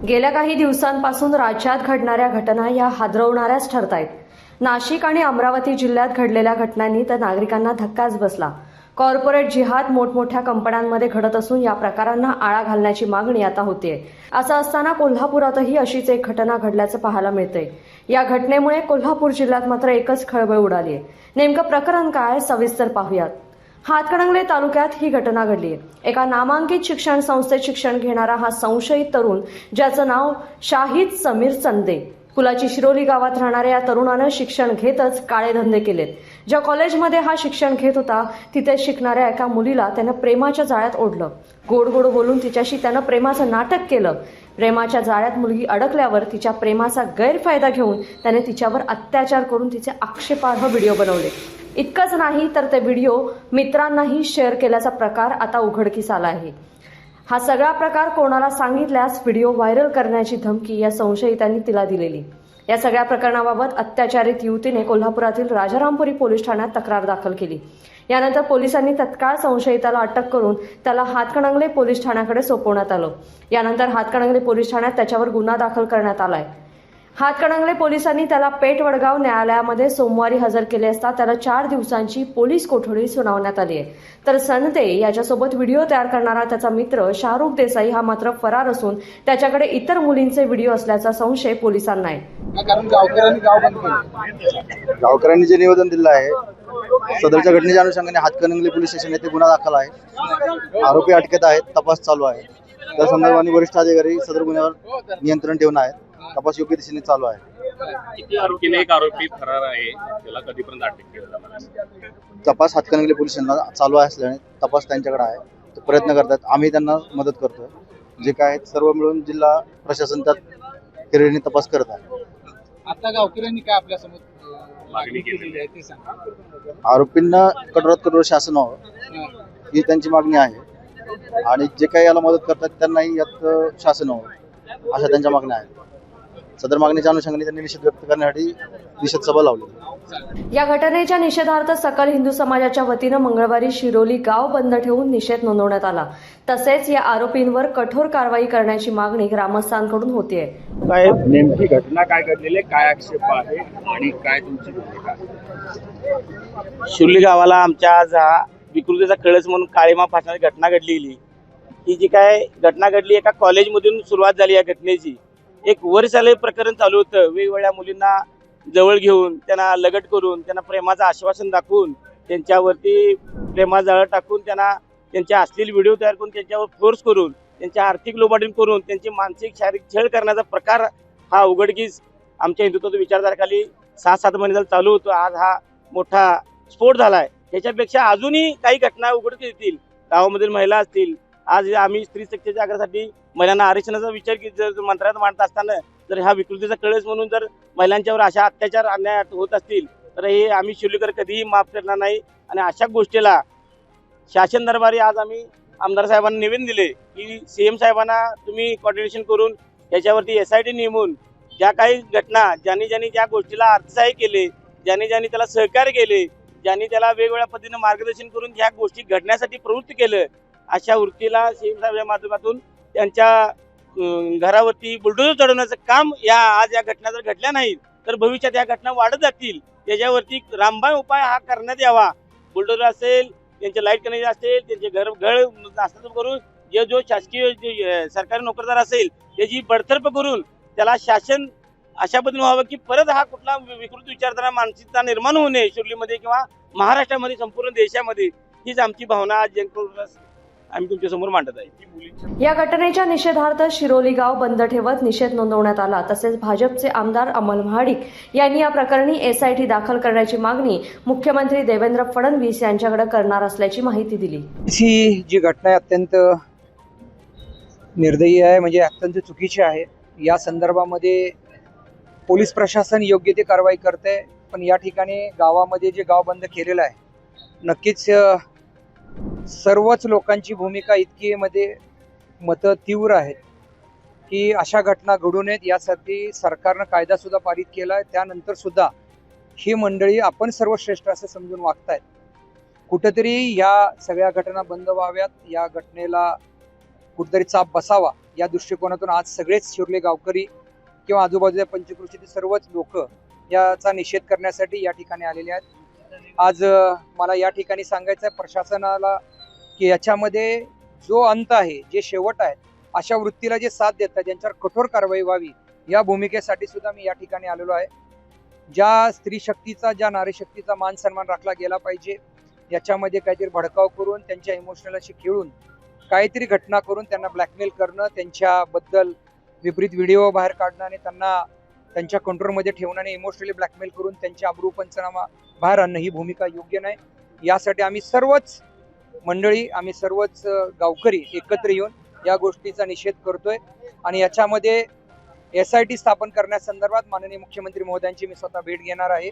गेल्या काही दिवसांपासून राज्यात घडणाऱ्या घटना या हादरवणाऱ्याच ठरतायत। नाशिक आणि अमरावती जिल्ह्यात घडलेल्या घटनांनी तर नागरिकांना धक्काच बसला। कॉर्पोरेट जिहाद मोठमोठ्या कंपन्यांमध्ये घडत असून या प्रकारांना आळा घालण्याची मागणी आता होतीये। असं असताना कोल्हापुरातही अशीच एक घटना घडल्याचं पाहायला मिळतंय। या घटनेमुळे कोल्हापूर जिल्ह्यात मात्र एकच खळबळ उडाली आहे। नेमकं प्रकरण काय सविस्तर पाहूयात। हातकणंगले तालुक्यात ही घटना घडली आहे। एका नामांकित शिक्षण संस्थेत शिक्षण घेणारा हा संशयित तरुण, ज्याचं नाव शाहिद समीर चंदे, कुलाची शिरोली गावात राहणाऱ्या या तरुणानं शिक्षण घेतच काळे धंदे केलेत। ज्या कॉलेजमध्ये हा शिक्षण घेत होता तिथे शिकणाऱ्या एका मुलीला त्यानं प्रेमाच्या जाळ्यात ओढलं। गोड गोड बोलून तिच्याशी त्यानं प्रेमाचं नाटक केलं। प्रेमाच्या जाळ्यात मुलगी अडकल्यावर तिच्या प्रेमाचा गैरफायदा घेऊन त्याने तिच्यावर अत्याचार करून तिचे आक्षेपार्ह व्हिडिओ बनवले। इतकंच नाही तर ते व्हिडिओ मित्रांनाही शेअर केल्याचा प्रकार आता उघडकीस आला आहे। हा सगळा प्रकार कोणाला सांगितल्यास व्हिडिओ व्हायरल करण्याची धमकी या संशयितांनी तिला दिलेली। या सगळ्या प्रकरणाबाबत अत्याचारित युवतीने कोल्हापुरातील राजारामपुरी पोलीस ठाण्यात तक्रार दाखल केली। यानंतर पोलिसांनी तत्काळ संशयिताला अटक करून त्याला हातकणंगले पोलीस ठाण्याकडे सोपवण्यात आलं। यानंतर हातकणंगले पोलीस ठाण्यात त्याच्यावर गुन्हा दाखल करण्यात आलाय। हातकणंगले पोलिसांनी त्याला पेठ वडगाव न्यायालयामध्ये सोमवारी हजर केले असता त्याला 4 दिवसांची पोलीस कोठडी सुनावण्यात आली आहे। तर संते याच्यासोबत व्हिडिओ तयार करणारा त्याचा मित्र शाहरुख देसाई हा मात्र फरार असून त्याच्याकडे इतर मुलींचे व्हिडिओ असल्याचा संशय पोलिसांना आहे। कारण गाव बंद केले। गावकऱ्यांनी जे निवेदन दिलं आहे सदरच्या घटनेच्या अनुषंगाने हातकणंगले पोलीस स्टेशन येथे गुन्हा दाखल आहे। आरोपी अटकेत आहेत, तपास चालू आहे। त्या संदर्भाने वरिष्ठ अधिकारी सदर गुन्ह्यावर नियंत्रण ठेवून आहेत। तपास योग्य दिशेने चालू आहे। आणखीन एक आरोपी फरार आहे, त्याला कधीपर्यंत अटक केलं जाणार? तपास हातकणंगले पोलीस स्टेशनला चालू असल्याने तपास त्यांच्याकडे आहे, ते प्रयत्न करतात। आम्ही त्यांना मदत करतोय। जे काय सर्व मिळून जिल्हा प्रशासन त्यात हिरिरीने तपास करत आहे। आता गावकऱ्यांनी काय आपल्या समोर मागणी केलेली आहे ते सांगा। आरोपींना कठोरात कठोर शासन व्हावं ही त्यांची मागणी आहे आणि जे काही याला मदत करतात त्यांनाही यात शासन व्हावं अशा त्यांच्या मागण्या आहेत। सदर मागणीच्या अनुषंगाने त्यांनी निषेध व्यक्त करण्यासाठी निषेध सभा लावली। या घटनेच्या निषेधार्थ सकल हिंदू समाजाच्या वतीनं मंगळवारी शिरोली गाव बंद ठेवून निषेध नोंदवण्यात आला। तसेच या आरोपींवर कठोर कारवाई करण्याची मागणी ग्रामस्थांकडून होतीये। काय नेमकी घटना काय घडलेली, काय आक्षेप आहे आणि काय तुमची भूमिका? शिरोली गावाला आमच्या आज हा विकृतीचा कळस म्हणून काळीमा फासण्याची घटना घडलेली। ही जी काय घटना घडली एका कॉलेजमधून सुरुवात झाली। या घटनेची एक वर्षालय प्रकरण चालू होतं। वेगवेगळ्या मुलींना जवळ घेऊन त्यांना लगट करून त्यांना प्रेमाचं आश्वासन दाखवून त्यांच्यावरती प्रेमाचं जाळं टाकून त्यांना त्यांचे अश्लील व्हिडिओ तयार करून त्यांच्यावर फोर्स करून त्यांच्या आर्थिक लोबाडीन करून त्यांची मानसिक शारीरिक छळ करण्याचा प्रकार हा उघडकीस आमच्या हिंदुत्व विचारधारेखाली 6-7 महिने झाले चालू होतो। आज हा मोठा स्फोट झालाय। त्याच्यापेक्षा अजूनही काही घटना उघडकीस येतील। गावामधील महिला असतील, आज आम्ही स्त्री शक्तीच्या आग्रहासाठी महिलांना आरक्षणाचा विचार की जर मंत्रालयात मांडत असताना जर हा विकृतीचा कळस म्हणून जर महिलांच्यावर अशा अत्याचार अन्याय होत असतील तर हे आम्ही शिरोलीकर कधीही माफ करणार नाही। आणि अशा गोष्टीला शासन दरबारी आज आम्ही आमदार साहेबांना निवेदन दिले की सीएम साहेबांना तुम्ही कोऑर्डिनेशन करून याच्यावरती SIT नेमून ज्या काही घटना ज्यांनी ज्या गोष्टीला अर्थसहाय्य केले, ज्यांनी त्याला सहकार्य केले, ज्यांनी त्याला वेगवेगळ्या पद्धतीने मार्गदर्शन करून ह्या गोष्टी घडण्यासाठी प्रवृत्त केलं, अशा वृत्तीला सीएम साहेबांच्या माध्यमातून त्यांच्या घरावरती बुलडोजर चढवण्याचं काम आज या घटना जर घडल्या नाहीत तर भविष्यात या घटना वाढत जातील। त्याच्यावरती रामबाण उपाय हा करण्यात यावा। बुलडोजर असेल, त्यांचे लाईट कनेक्शन असेल, त्यांचे घर हस्तांतरित करून जो शासकीय सरकारी नोकरदार असेल त्याची बडतर्फ करून त्याला शासन अशा पद्धतीने व्हावं की परत हा कुठला विकृत विचारधारा मानसिकता निर्माण होऊ नये शिरोलीमध्ये किंवा महाराष्ट्रामध्ये, संपूर्ण देशामध्ये। हीच आमची भावना आज आम्ही तुमच्या समोर मांडत आहे। या घटनेच्या निषेधार्थ शिरोली गाव बंद ठेवत निषेध नोंदवण्यात आला। तसेच भाजपचे आमदार अमल महाडिक यांनी या प्रकरणी SIT दाखल करण्याची मागणी मुख्यमंत्री देवेंद्र फडणवीस यांच्याकडे करणार असल्याची माहिती दिली। ही जी घटना आहे अत्यंत निर्दयी आहे, म्हणजे अत्यंत चुकीची आहे। या संदर्भामध्ये पोलीस प्रशासन योग्य ते कारवाई करते, पण या ठिकाणी गावामध्ये जे गाव बंद केलेलं आहे नक्कीच सर्वच लोकांची भूमिका इतकी मतं तीव्र आहेत की अशा घटना घडू नयेत यासाठी सरकारनं कायदा सुद्धा पारित केला आहे। त्यानंतर सुद्धा ही मंडळी आपण सर्वश्रेष्ठ असं समजून वागतायत। कुठेतरी या सगळ्या घटना बंद व्हाव्यात, या घटनेला कुठेतरी चाप बसावा या दृष्टिकोनातून आज सगळेच शिर्ले गावकरी किंवा आजूबाजूच्या पंचक्रोशीतील सर्वच लोक याचा निषेध करण्यासाठी या ठिकाणी आलेले आहेत। आज मला या ठिकाणी सांगायचं आहे प्रशासनाला की याच्यामध्ये जो अंत आहे, जे शेवट आहे, अशा वृत्तीला जे साथ देतात ज्यांच्यावर कठोर कारवाई व्हावी या भूमिकेसाठी सुद्धा मी या ठिकाणी आलेलो आहे। ज्या स्त्री शक्तीचा, ज्या नारी शक्तीचा मान सन्मान राखला गेला पाहिजे, याच्यामध्ये काहीतरी भडकाव करून त्यांच्या इमोशनलशी खेळून काहीतरी घटना करून त्यांना ब्लॅकमेल करणं, त्यांच्याबद्दल विपरीत व्हिडिओ बाहेर काढणं आणि त्यांना त्यांच्या कंट्रोलमध्ये ठेवणं आणि इमोशनली ब्लॅकमेल करून त्यांच्या अब्रू पंचनामा बाहेर आणणं ही भूमिका योग्य नाही। यासाठी आम्ही सर्वच मंडळी, आम्ही सर्वच गावकरी एकत्र येऊन या गोष्टीचा निषेध करतोय आणि याच्यामध्ये SIT स्थापन करण्यासंदर्भात माननीय मुख्यमंत्री महोदयांची मी स्वतः भेट घेणार आहे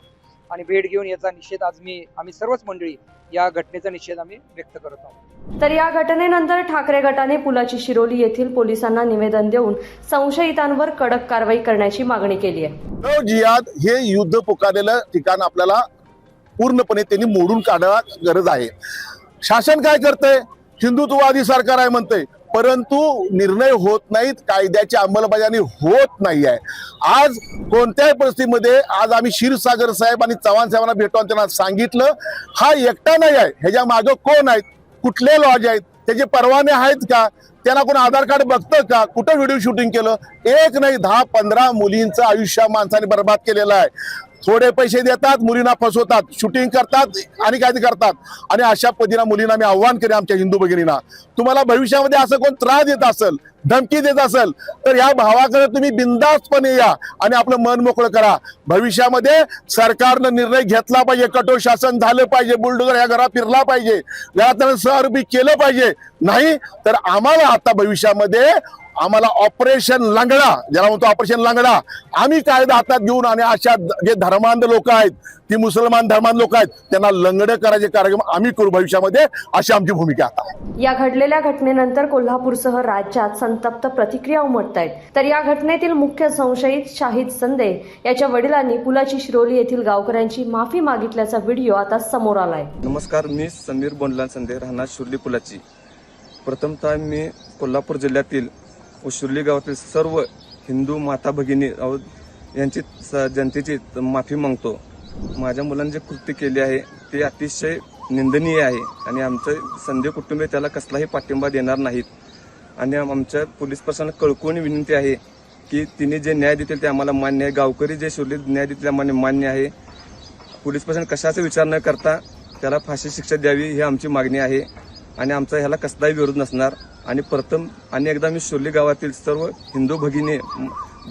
आणि भेट घेऊन याचा निषेध आज आम्ही सर्वच मंडळी या घटनेचा निषेध आम्ही व्यक्त करत आहोत। तर या घटनेनंतर ठाकरे गटाने पुलाची शिरोली येथील पोलिसांना निवेदन देऊन संशयितांवर कडक कारवाई करण्याची मागणी केली आहे। जिहाद हे युद्ध पुकारलेलं ठिकाण आपल्याला पूर्णपणे त्यांनी मोडून काढणं गरज आहे। शासन काय करतंय? हिंदुत्ववादी सरकार आहे म्हणतंय, परंतु निर्णय होत नाहीत, कायद्याची अंमलबजावणी होत नाही आहे। आज कोणत्याही परिस्थितीमध्ये आज आम्ही क्षीरसागर साहेब आणि चव्हाण साहेबांना भेटून त्यांना सांगितलं, हा एकटा नाही आहे, ह्याच्या मागं कोण आहेत, कुठले लॉज आहेत, त्याचे परवाने आहेत का, त्यांना कोण आधार कार्ड बघतं का, कुठं व्हिडिओ शूटिंग केलं, एक नाही 10-15 मुलींचं आयुष्य माणसाने बर्बाद केलेलं आहे। थोडे पैसे देतात, मुलींना फसवतात, शूटिंग करतात आणि काय ते करतात आणि अशा पद्धतीने मुलींना मी आव्हान करेन आमच्या हिंदू भगिनींना, तुम्हाला भविष्यामध्ये असं कोण त्रास देत असेल, धमकी देत असेल तर या भावाकडे तुम्ही बिनधास्तपणे या आणि आपलं मन मोकळं करा। भविष्यामध्ये सरकारनं निर्णय घेतला पाहिजे, कठोर शासन झालं पाहिजे, बुलडोजर या घरात फिरला पाहिजे, घरात सहरूपी केलं पाहिजे, नाही तर आम्हाला आता भविष्यामध्ये आम्हाला ऑपरेशन लंगडा, ज्याला म्हणतो ऑपरेशन लंगडा, आम्ही कायदा हातात घेऊन आणि अशा जे धर्मांध लोक आहेत, ती मुसलमान धर्मांध लोक आहेत, त्यांना लंगडे करायचे कार्यक्रम आम्ही करू भविष्यामध्ये, अशी आमची भूमिका आहे। या घडलेल्या घटनेनंतर कोल्हापूरसह राज्यात संतप्त प्रतिक्रिया उमटत आहेत। तर या घटनेतील मुख्य संशयित शाहिद संदे याच्या वडिलांनी पुलाची शिरोली येथील गावकऱ्यांची माफी मागितल्याचा व्हिडिओ आता समोर आलाय। नमस्कार, मी समीर बोंडला संदे, राहणार शिर्ली पुलाची। प्रथमतः मी कोल्हापूर जिल्ह्यातील व शिर्ली गावातील सर्व हिंदू माता भगिनी यांची जनतेची माफी मागतो। माझ्या मुलांनी जे कृत्य केले आहे ते अतिशय निंदनीय आहे आणि आमचे संदे कुटुंबीय त्याला कसलाही पाठिंबा देणार नाहीत आणि आमच्या पोलीस प्रशासनाला कळकळून विनंती आहे की तिने जे न्याय देतील ते आम्हाला मान्य आहे, गावकरी जे शिर्लीत न्याय देतील आम्हाला मान्य आहे। पोलीस प्रशासन कशाचा विचार न करता त्याला फाशी शिक्षा द्यावी ही आमची मागणी आहे आणि आमचा ह्याला कसलाही विरोध नसणार। आणि प्रथम आणि एकदा मी शिर्ली गावातील सर्व हिंदू भगिनी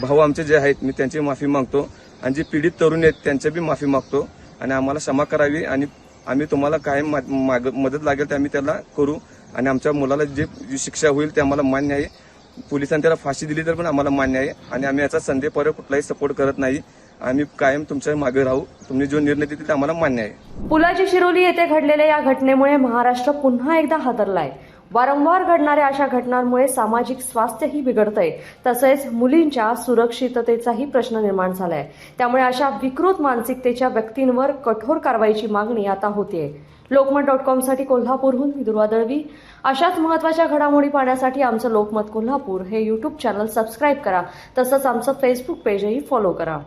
भाऊ आमचे जे आहेत मी त्यांची माफी मागतो आणि जे पीडित तरुण आहेत त्यांची बी माफी मागतो आणि आम्हाला क्षमा करावी आणि आम्ही तुम्हाला काय मदत लागेल ते आम्ही त्याला करू आणि आमच्या मुलाला जे शिक्षा होईल ते आम्हाला मान्य आहे। पोलिसांनी त्याला फाशी दिली तर पण आम्हाला मान्य आहे आणि आम्ही याचा संधीपर्यंत कुठलाही सपोर्ट करत नाही। आम्ही कायम तुमच्या मागे राहू, तुम्ही जो निर्णय देतील ते आम्हाला मान्य आहे। पुलाची शिरोली येथे घडलेल्या या घटनेमुळे महाराष्ट्र पुन्हा एकदा हादरलाय। वारंवार घडणाऱ्या अशा घटनांमुळे सामाजिक स्वास्थ्यही बिघडतंय, तसेच मुलींच्या सुरक्षिततेचाही प्रश्न निर्माण झालाय। त्यामुळे अशा विकृत मानसिकतेच्या व्यक्तींवर कठोर कारवाईची मागणी आता होतीये। लोकमत.com साठी कोल्हापूरहून मी दुर्वा दळवी। अशाच महत्त्वाच्या घडामोडी पाहण्यासाठी आमचं लोकमत कोल्हापूर हे YouTube चॅनल सबस्क्राईब करा, तसंच आमचं फेसबुक पेजही फॉलो करा।